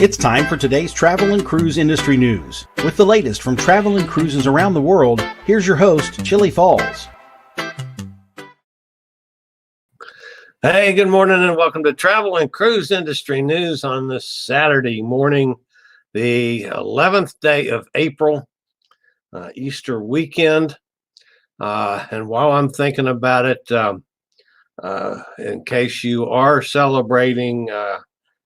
It's time for today's Travel and Cruise Industry News. With the latest from travel and cruises around the world, here's your host, Chillie Falls. Hey, good morning and welcome to Travel and Cruise Industry News on this Saturday morning, the 11th day of April, Easter weekend. And while I'm thinking about it, in case you are celebrating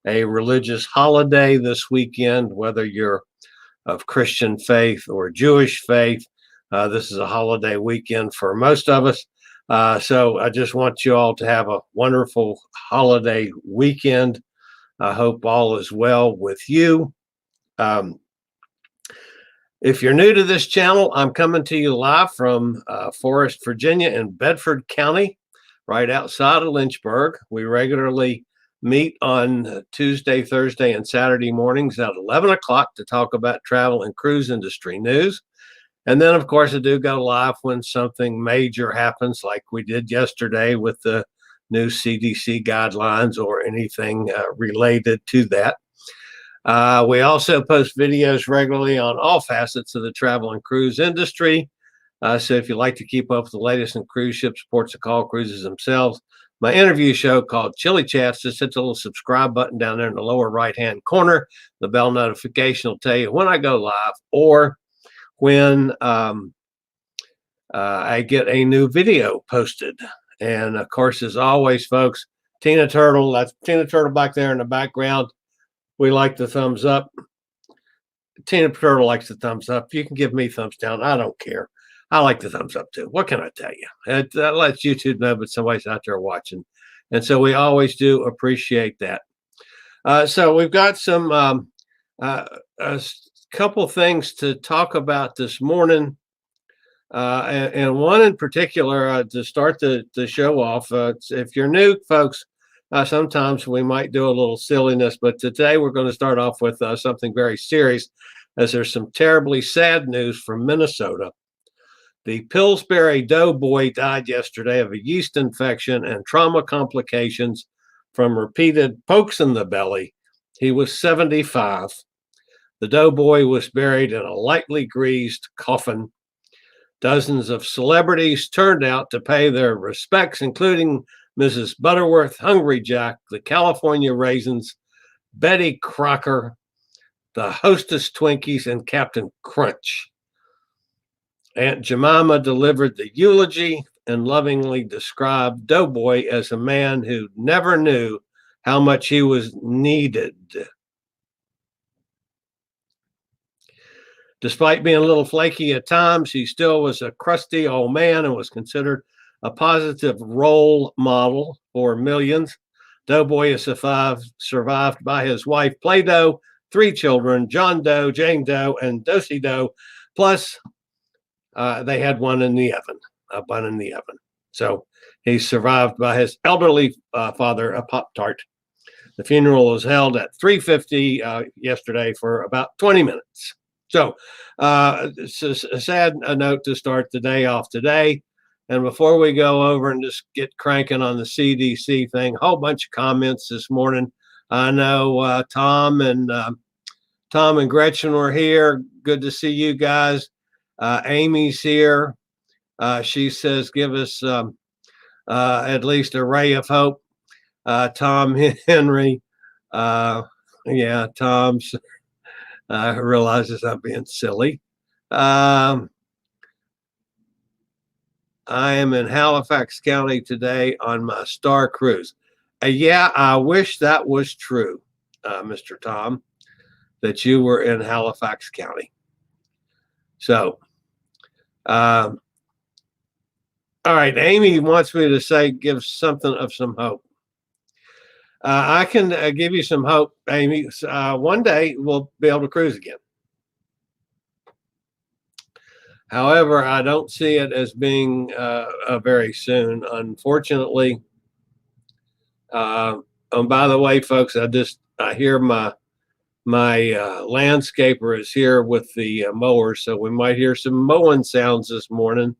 a religious holiday this weekend, whether you're of Christian faith or Jewish faith, this is a holiday weekend for most of us. So I just want you all to have a wonderful holiday weekend. I hope all is well with you. If you're new to this channel, I'm coming to you live from Forest, Virginia in Bedford County, right outside of Lynchburg. We regularly meet on Tuesday, Thursday, and Saturday mornings at 11 o'clock to talk about travel and cruise industry news. And then, of course, I do go live when something major happens, like we did yesterday with the new CDC guidelines or anything related to that. We also post videos regularly on all facets of the travel and cruise industry. So if you'd like to keep up with the latest in cruise ships, ports of call, cruises themselves, my interview show called Chillie Chats, just hit the little subscribe button down there in the lower right-hand corner. The bell notification will tell you when I go live or when I get a new video posted. And of course, as always, folks, Tina Turtle, that's Tina Turtle back there in the background. We like the thumbs up. Tina Turtle likes the thumbs up. You can give me thumbs down. I don't care. I like the thumbs up too. What can I tell you? It lets YouTube know that somebody's out there watching. And so we always do appreciate that. So we've got some a couple things to talk about this morning. And one in particular to start the show off. If you're new, folks, sometimes we might do a little silliness, but today we're going to start off with something very serious, as there's some terribly sad news from Minnesota. The Pillsbury Doughboy died yesterday of a yeast infection and trauma complications from repeated pokes in the belly. He was 75. The Doughboy was buried in a lightly greased coffin. Dozens of celebrities turned out to pay their respects, including Mrs. Butterworth, Hungry Jack, the California Raisins, Betty Crocker, the Hostess Twinkies, and Captain Crunch. Aunt Jemima delivered the eulogy and lovingly described Doughboy as a man who never knew how much he was needed. Despite being a little flaky at times, he still was a crusty old man and was considered a positive role model for millions. Doughboy is survived by his wife, Play-Doh, 3 children, John Doe, Jane Doe, and Dosey Doe, plus they had one in the oven, a bun in the oven. So he's survived by his elderly father, a Pop-Tart. The funeral was held at 3:50 yesterday for about 20 minutes. So it's a sad note to start the day off today. And before we go over and just get cranking on the CDC thing, a whole bunch of comments this morning. I know Tom and Gretchen were here. Good to see you guys. Amy's here. She says, give us at least a ray of hope. Tom Henry. Yeah, Tom's realizes I'm being silly. I am in Halifax County today on my Star Cruise. Yeah, I wish that was true, Mr. Tom, that you were in Halifax County. So, all right, Amy wants me to say, give something of some hope. I can give you some hope, Amy. One day we'll be able to cruise again. However, I don't see it as being very soon, unfortunately. And by the way, folks, I hear my landscaper is here with the mower, so we might hear some mowing sounds this morning.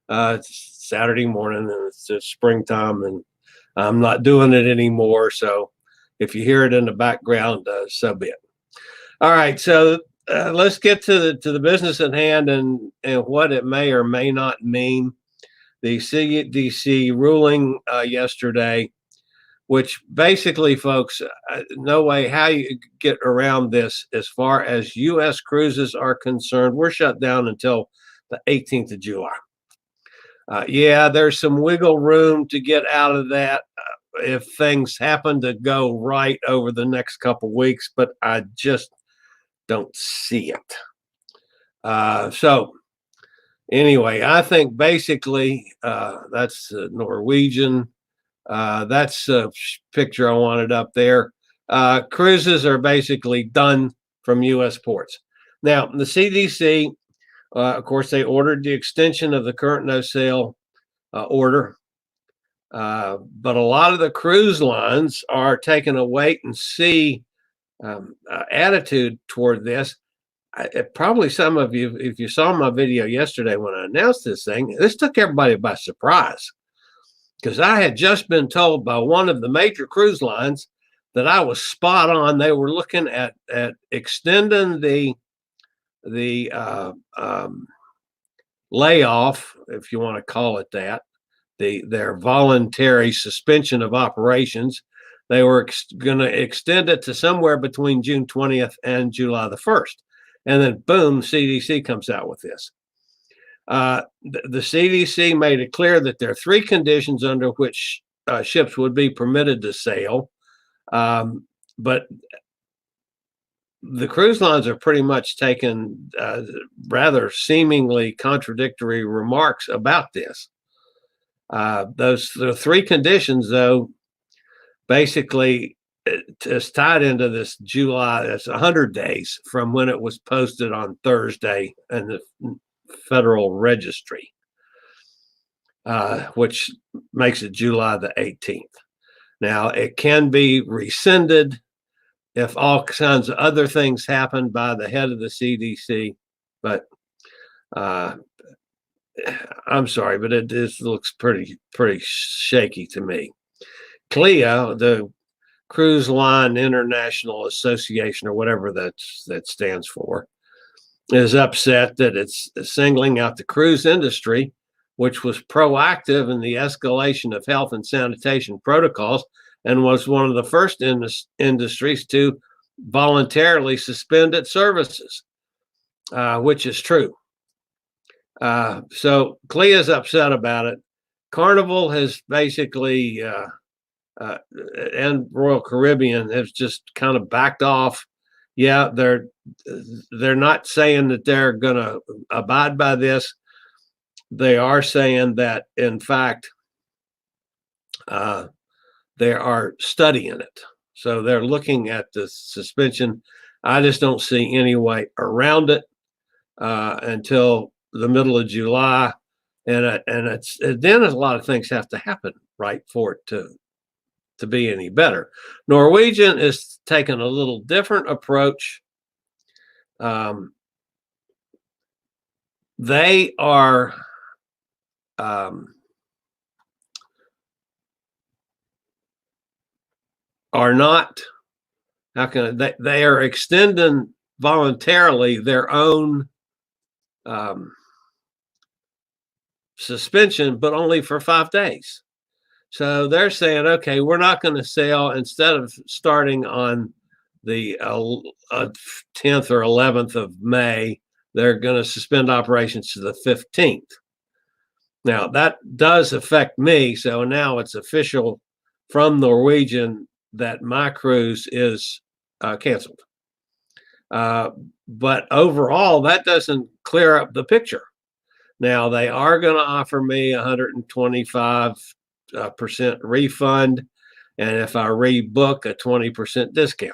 It's Saturday morning, and it's springtime, and I'm not doing it anymore. So if you hear it in the background, so be it. All right, so let's get to the business at hand and what it may or may not mean. The CDC ruling yesterday, which basically, folks, no way how you get around this as far as U.S. cruises are concerned. We're shut down until the 18th of July. Yeah, there's some wiggle room to get out of that if things happen to go right over the next couple weeks, but I just don't see it. So anyway, I think basically that's Norwegian. That's a picture I wanted up there. Cruises are basically done from U.S. ports. Now, the CDC, of course, they ordered the extension of the current no sail order. But a lot of the cruise lines are taking a wait and see attitude toward this. Probably some of you, if you saw my video yesterday when I announced this thing, this took everybody by surprise because I had just been told by one of the major cruise lines that I was spot on. They were looking at extending the layoff, if you want to call it that, their voluntary suspension of operations. They were going to extend it to somewhere between June 20th and July the 1st. And then, boom, CDC comes out with this. The CDC made it clear that there are 3 conditions under which ships would be permitted to sail. But the cruise lines are pretty much taking rather seemingly contradictory remarks about this. The 3 conditions, though, basically is tied into this July. It's 100 days from when it was posted on Thursday in the Federal Registry, which makes it July the 18th. Now, it can be rescinded if all kinds of other things happen by the head of the CDC, but I'm sorry, but it looks pretty shaky to me. CLIA, the Cruise Line International Association, or whatever that stands for, is upset that it's singling out the cruise industry, which was proactive in the escalation of health and sanitation protocols and was one of the first industries to voluntarily suspend its services, which is true. So CLIA is upset about it. Carnival has basically, and Royal Caribbean has just kind of backed off. Yeah, they're not saying that they're going to abide by this. They are saying that, in fact, they are studying it. So they're looking at the suspension. I just don't see any way around it until the middle of July, and then a lot of things have to happen, right, for it to be any better. Norwegian is taking a little different approach. They are not, how can they are extending voluntarily their own suspension, but only for 5 days. So they're saying, okay, we're not going to sail, instead of starting on the 10th or 11th of May, they're going to suspend operations to the 15th. Now, that does affect me. So now it's official from Norwegian that my cruise is canceled. But overall, that doesn't clear up the picture. Now, they are going to offer me 125% refund, and if I rebook, a 20% discount.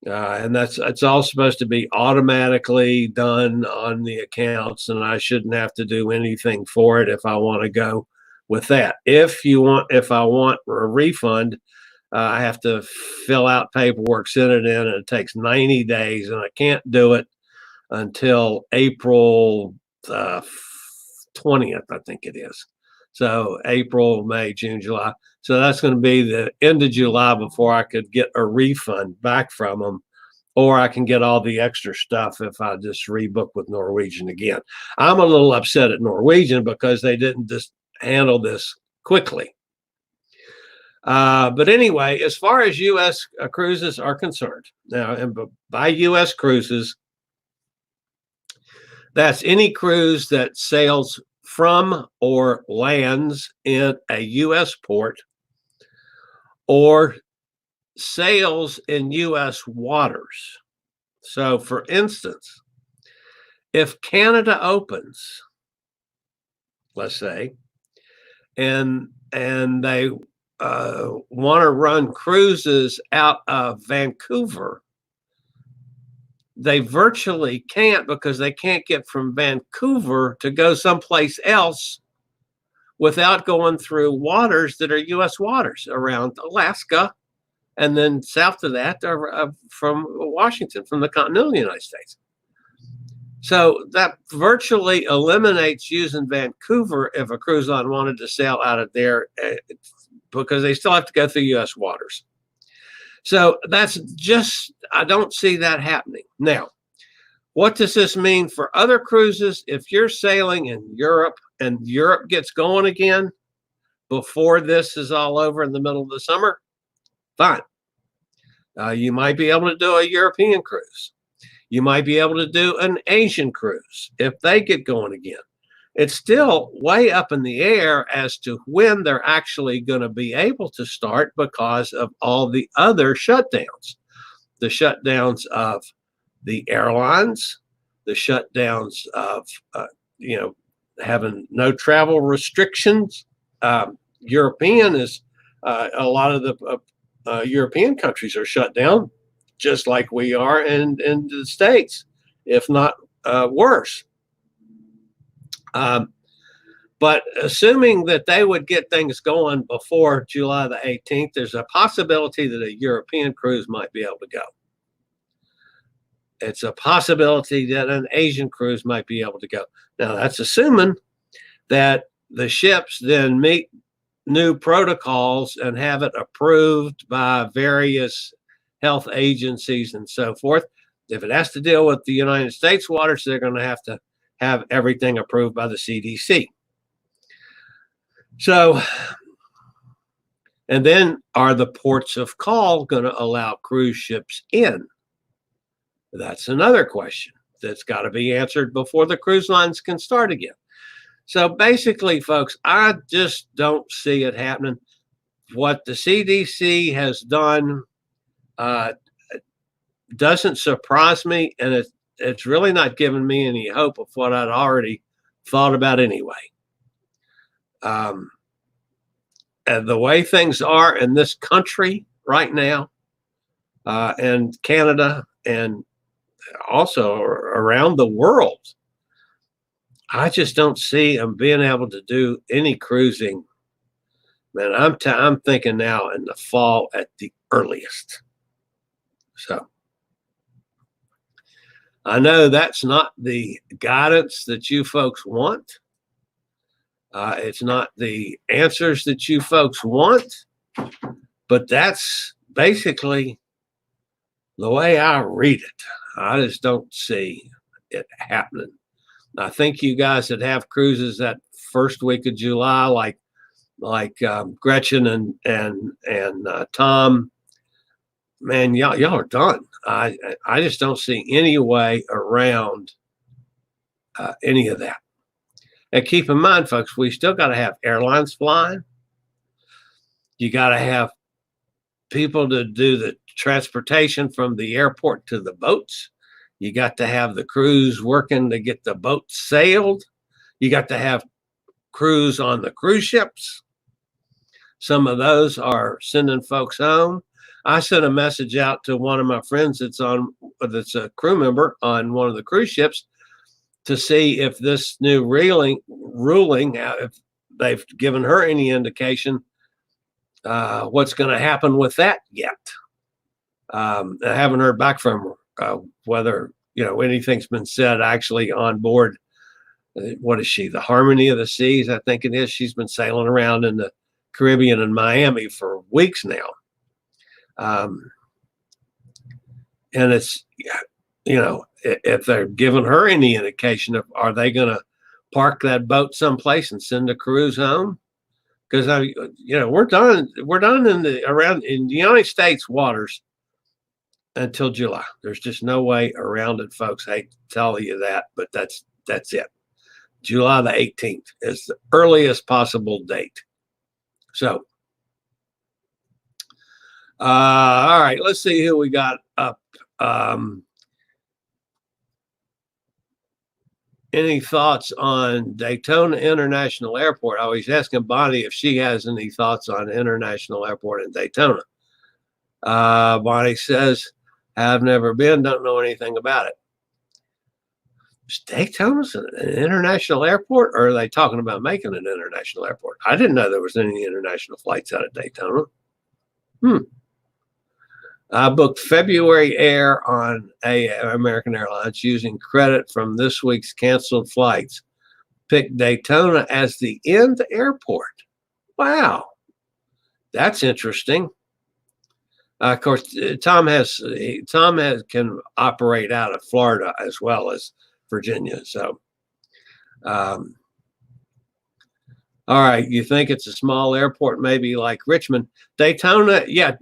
And it's all supposed to be automatically done on the accounts, and I shouldn't have to do anything for it if I want to go with that. If I want a refund, I have to fill out paperwork, send it in, and it takes 90 days, and I can't do it until April 20th, I think it is. So April, May, June, July. So that's going to be the end of July before I could get a refund back from them or I can get all the extra stuff if I just rebook with Norwegian again. I'm a little upset at Norwegian because they didn't just handle this quickly. But anyway, as far as U.S. Cruises are concerned, now, and by U.S. cruises, that's any cruise that sails from or lands in a U.S. port or sails in U.S. waters. So, for instance, if Canada opens, let's say, and they want to run cruises out of Vancouver, they virtually can't because they can't get from Vancouver to go someplace else without going through waters that are U.S. waters around Alaska, and then south of that from Washington, from the continental United States. So that virtually eliminates using Vancouver if a cruise line wanted to sail out of there, because they still have to go through U.S. waters. So that's just, I don't see that happening. Now, what does this mean for other cruises? If you're sailing in Europe and Europe gets going again before this is all over in the middle of the summer, fine. You might be able to do a European cruise. You might be able to do an Asian cruise if they get going again. It's still way up in the air as to when they're actually going to be able to start because of all the other shutdowns. The shutdowns of the airlines, the shutdowns of, having no travel restrictions. European is, a lot of the European countries are shut down, just like we are in the States, if not worse. But assuming that they would get things going before July the 18th, there's a possibility that a European cruise might be able to go. It's a possibility that an Asian cruise might be able to go. Now, that's assuming that the ships then meet new protocols and have it approved by various health agencies and so forth. If it has to deal with the United States waters, they're going to have everything approved by the CDC. So, and then are the ports of call going to allow cruise ships in? That's another question that's got to be answered before the cruise lines can start again. So basically, folks, I just don't see it happening. What the CDC has done doesn't surprise me, and it's really not giving me any hope of what I'd already thought about anyway. And the way things are in this country right now, and Canada, and also around the world, I just don't see them being able to do any cruising. Man, I'm thinking now in the fall at the earliest. So I know that's not the guidance that you folks want. It's not the answers that you folks want, but that's basically the way I read it. I just don't see it happening. I think you guys that have cruises that first week of July, like Gretchen and Tom, man, y'all are done. I just don't see any way around any of that. And keep in mind, folks, we still got to have airlines flying. You got to have people to do the transportation from the airport to the boats. You got to have the crews working to get the boats sailed. You got to have crews on the cruise ships. Some of those are sending folks home. I sent a message out to one of my friends that's a crew member on one of the cruise ships to see if this new ruling, if they've given her any indication what's going to happen with that yet. I haven't heard back from her whether anything's been said actually on board. What is she? The Harmony of the Seas, I think it is. She's been sailing around in the Caribbean and Miami for weeks now. And it's, if they're giving her any indication of, are they going to park that boat someplace and send a cruise home? Because we're done in the United States waters until July. There's just no way around it, folks. I hate to tell you that, but that's it. July the 18th is the earliest possible date. So, all right, let's see who we got up. Any thoughts on Daytona International Airport? I was asking Bonnie if she has any thoughts on International Airport in Daytona. Bonnie says, I've never been, don't know anything about it. Is Daytona's an international airport, or are they talking about making an international airport? I didn't know there was any international flights out of Daytona. I booked February air on American Airlines using credit from this week's canceled flights. Picked Daytona as the end airport. Wow, that's interesting. Of course, Tom can operate out of Florida as well as Virginia. So, all right, you think it's a small airport, maybe like Richmond. Daytona, yeah,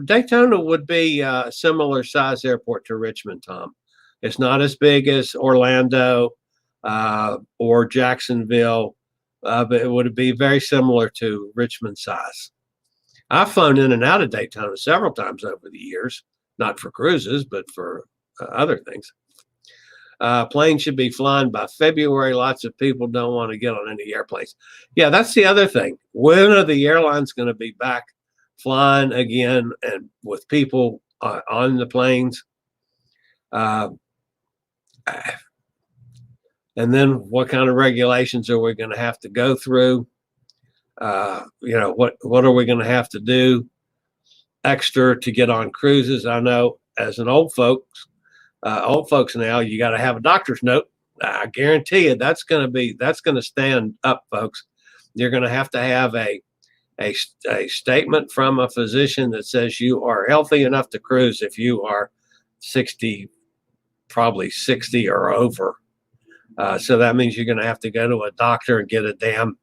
Daytona would be a similar size airport to Richmond, Tom. It's not as big as Orlando or Jacksonville, but it would be very similar to Richmond size. I've flown in and out of Daytona several times over the years, not for cruises, but for other things. Planes should be flying by February. Lots of people don't want to get on any airplanes. Yeah, that's the other thing. When are the airlines going to be back flying again and with people on the planes? And then what kind of regulations are we going to have to go through? What are we going to have to do extra to get on cruises? I know as an old folks now, you got to have a doctor's note. I guarantee you that's going to stand up, folks. You're going to have a statement from a physician that says you are healthy enough to cruise if you are 60, probably 60 or over. So that means you're going to have to go to a doctor and get a damn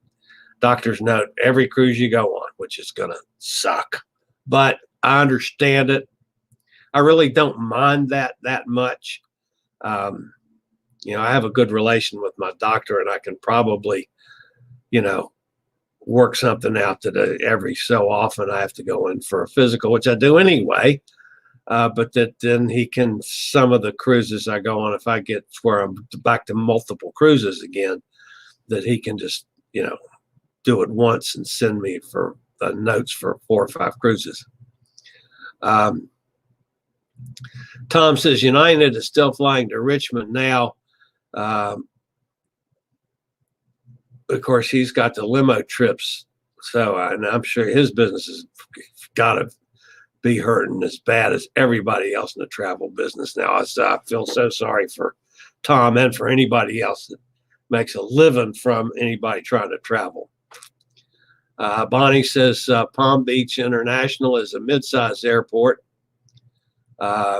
doctor's note every cruise you go on, which is going to suck. But I understand it. I really don't mind that much. I have a good relation with my doctor, and I can probably, work something out that every so often I have to go in for a physical, which I do anyway. But that then he can, some of the cruises I go on, if I get where I'm back to multiple cruises again, that he can just, do it once and send me for notes for 4 or 5 cruises. Tom says United is still flying to Richmond now. Of course, he's got the limo trips, so I'm sure his business has got to be hurting as bad as everybody else in the travel business now. I feel so sorry for Tom and for anybody else that makes a living from anybody trying to travel. Bonnie says Palm Beach International is a mid-sized airport.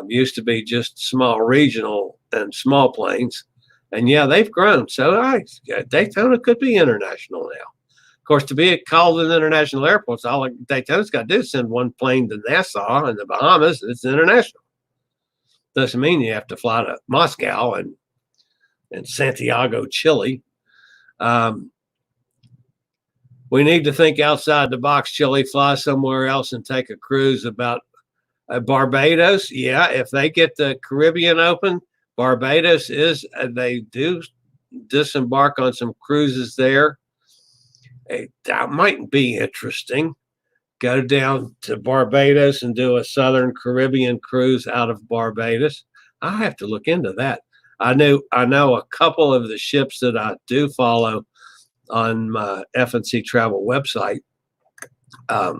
Used to be just small regional and small planes. And yeah, they've grown. So Daytona could be international now. Of course, to be called an international airport, all Daytona's got to do is send one plane to Nassau in the Bahamas. It's international. Doesn't mean you have to fly to Moscow and Santiago, Chile. We need to think outside the box, Chile. Fly somewhere else and take a cruise about Barbados. Yeah, if they get the Caribbean open, Barbados they do disembark on some cruises there. That might be interesting. Go down to Barbados and do a Southern Caribbean cruise out of Barbados. I have to look into that. I know a couple of the ships that I do follow on my F&C Travel website. I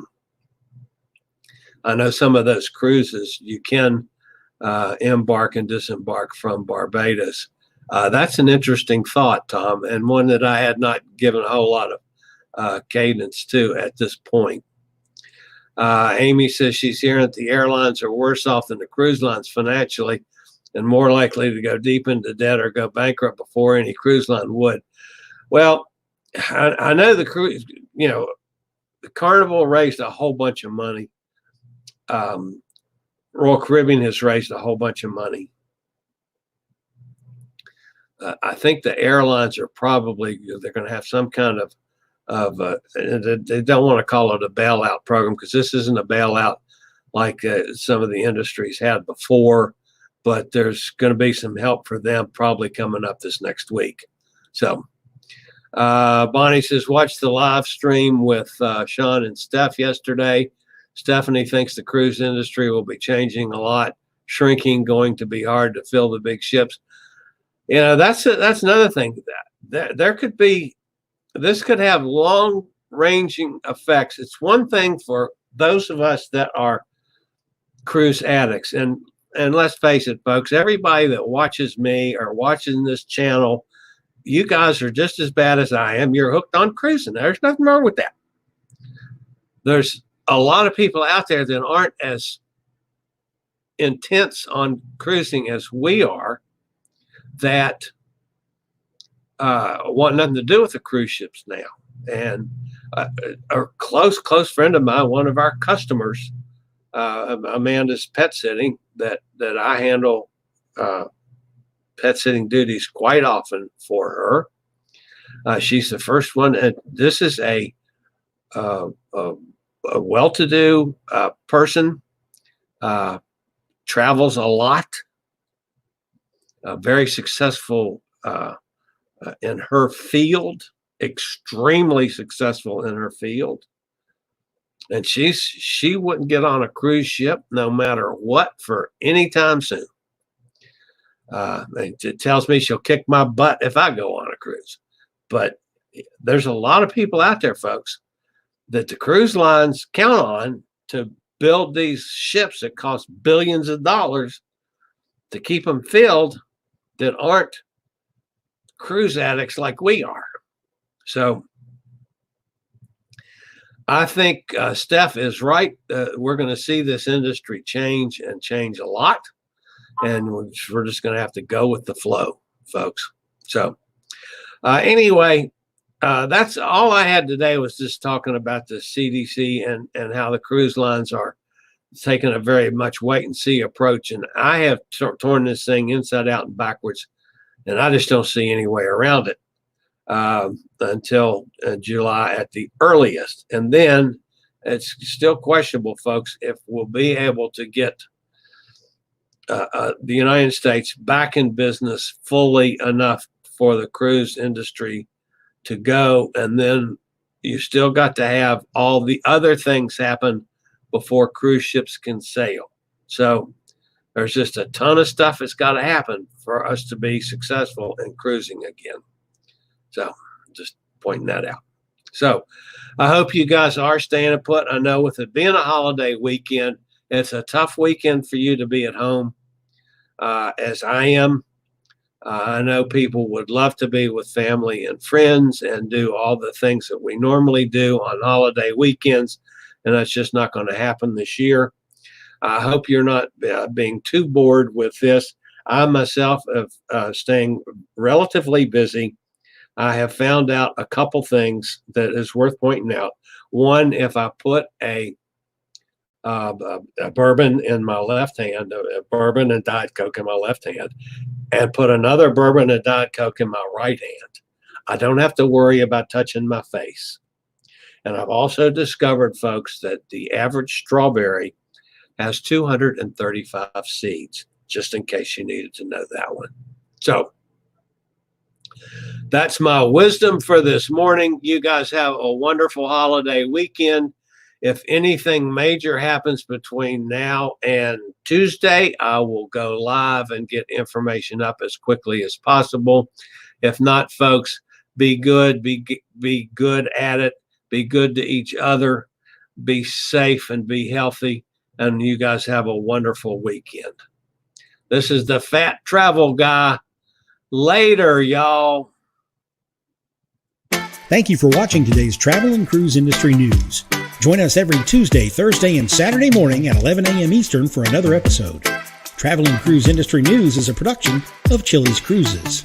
know some of those cruises you can embark and disembark from Barbados. That's an interesting thought, Tom, and one that I had not given a whole lot of cadence to at this point. Amy says she's hearing that the airlines are worse off than the cruise lines financially and more likely to go deep into debt or go bankrupt before any cruise line would. Well, I know the cruise, the Carnival raised a whole bunch of money. Royal Caribbean has raised a whole bunch of money. I think the airlines are they're going to have some kind of they don't want to call it a bailout program because this isn't a bailout like some of the industries had before, but there's going to be some help for them probably coming up this next week. So Bonnie says, watch the live stream with Sean and Steph yesterday. Stephanie thinks the cruise industry will be changing a lot, shrinking, going to be hard to fill the big ships. That's another thing. This could have long-ranging effects. It's one thing for those of us that are cruise addicts, and let's face it, folks, everybody that watches me or watching this channel, you guys are just as bad as I am. You're hooked on cruising. There's nothing wrong with that. There's a lot of people out there that aren't as intense on cruising as we are, that want nothing to do with the cruise ships now. And a close friend of mine, one of our customers, Amanda's pet sitting, that I handle pet sitting duties quite often for her. She's the first one, and this is a well-to-do person, travels a lot, very successful in her field, extremely successful in her field. And she wouldn't get on a cruise ship no matter what for any time soon. It tells me she'll kick my butt if I go on a cruise. But there's a lot of people out there, folks, that the cruise lines count on to build these ships that cost billions of dollars to keep them filled, that aren't cruise addicts like we are. So I think Steph is right. We're going to see this industry change a lot. And we're just going to have to go with the flow, folks. So anyway, that's all I had today, was just talking about the CDC and how the cruise lines are taking a very much wait and see approach. And I have torn this thing inside out and backwards, and I just don't see any way around it until July at the earliest. And then it's still questionable, folks, if we'll be able to get the United States back in business fully enough for the cruise industry to go. And then you still got to have all the other things happen before cruise ships can sail. So there's just a ton of stuff that's got to happen for us to be successful in cruising again. So just pointing that out. So I hope you guys are staying put. I know with it being a holiday weekend, it's a tough weekend for you to be at home, as I am. I know people would love to be with family and friends and do all the things that we normally do on holiday weekends, and that's just not going to happen this year. I hope you're not being too bored with this. I myself have staying relatively busy. I have found out a couple things that is worth pointing out. One, if I put a bourbon in my left hand, a bourbon and Diet Coke in my left hand, and put another bourbon and Diet Coke in my right hand, I don't have to worry about touching my face. And I've also discovered, folks, that the average strawberry has 235 seeds, just in case you needed to know that one. So that's my wisdom for this morning. You guys have a wonderful holiday weekend. If anything major happens between now and Tuesday, I will go live and get information up as quickly as possible. If not, folks, be good, be good at it, be good to each other, be safe and be healthy, and you guys have a wonderful weekend. This is the Fat Travel Guy. Later, y'all. Thank you for watching today's Travel and Cruise Industry News. Join us every Tuesday, Thursday, and Saturday morning at 11 a.m. Eastern for another episode. Travel and Cruise Industry News is a production of Chillie's Cruises.